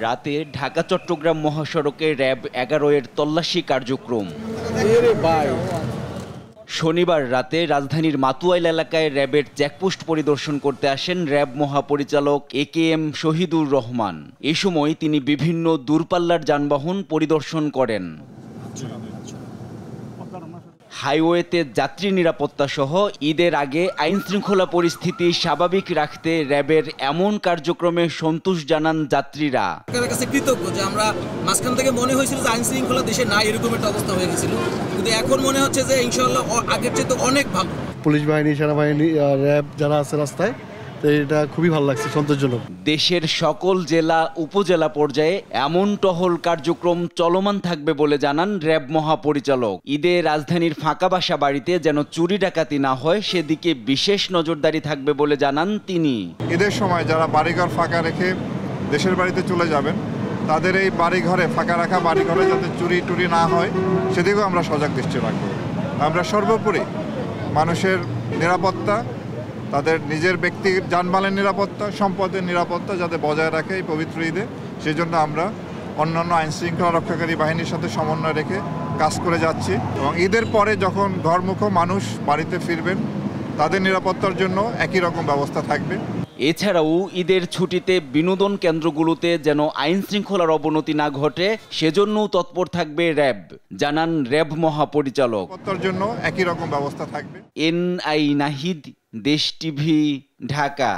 রাতে ঢাকা চট্টগ্রাম মহাসড়কে র্যাব 11 এর তল্লাশি কার্যক্রম। শনিবার রাতে রাজধানীর মাতুয়াইল এলাকায় র্যাবের চেকপোস্ট পরিদর্শন করতে আসেন র্যাব মহাপরিচালক AKM শহীদুর রহমান। এ সময় তিনি বিভিন্ন দূরপাল্লার যানবাহন পরিদর্শন করেন। হাইওয়েতে যাত্রী নিরাপত্তা সহ ঈদের আগে আইনশৃঙ্খলা পরিস্থিতি স্বাভাবিক রাখতে র্যাবের এমন কার্যক্রমে সন্তোষ জানান যাত্রীরা। কাছে কৃতজ্ঞ যে আমরা মাঝখান থেকে মনে হয়েছিল যে আইনশৃঙ্খলা দেশে না, এরকম একটা অবস্থা হয়ে গেছিল, কিন্তু এখন মনে হচ্ছে যে ইনশাআল্লাহ আগের চেয়ে তো অনেক ভালো। পুলিশ বাহিনী, সেনাবাহিনী, র্যাব যারা আছে রাস্তায়, তো এটা খুবই ভালো লাগছে, সন্তোষজনক। দেশের সকল জেলা উপজেলা পর্যায়ে এমন টহল কার্যক্রম চলমান থাকবে বলে জানান র্যাব মহাপরিচালক। ঈদে রাজধানীর ফাঁকা বাসা বাড়িতে যেন চুরি ডাকাতি না হয় সেদিকে বিশেষ নজরদারি থাকবে বলে জানান তিনি। ঈদের সময় যারা বাড়িঘর ফাঁকা রেখে দেশের বাড়িতে চলে যাবেন, তাদের এই বাড়িঘরে ফাঁকা রাখা বাড়িঘরে যাতে চুরি টুরি না হয় সেদিকেও আমরা সজাগ দৃষ্টি রাখব। আমরা সর্বোপরি মানুষের নিরাপত্তা, তাদের নিজের ব্যক্তির যানবাহনের নিরাপত্তা, সম্পদের নিরাপত্তা যাতে বজায় রাখে এই পবিত্র ঈদে, সেই জন্য আমরা অন্যান্য আইনশৃঙ্খলা রক্ষাকারী বাহিনীর সাথে সমন্বয় রেখে কাজ করে যাচ্ছি। এবং ঈদের পরে যখন ঘরমুখ মানুষ বাড়িতে ফিরবেন, তাদের নিরাপত্তার জন্য একই রকম ব্যবস্থা থাকবে। এছাড়াও ঈদের ছুটিতে বিনোদন কেন্দ্রগুলোতে যেন আইন শৃঙ্খলার অবনতি না ঘটে সেজন্যও তৎপর থাকবে র্যাব, জানান র্যাব মহাপরিচালক। নিরাপত্তার জন্য একই রকম ব্যবস্থা থাকবে। NI নাহিদ, দেশ টিভি, ঢাকা।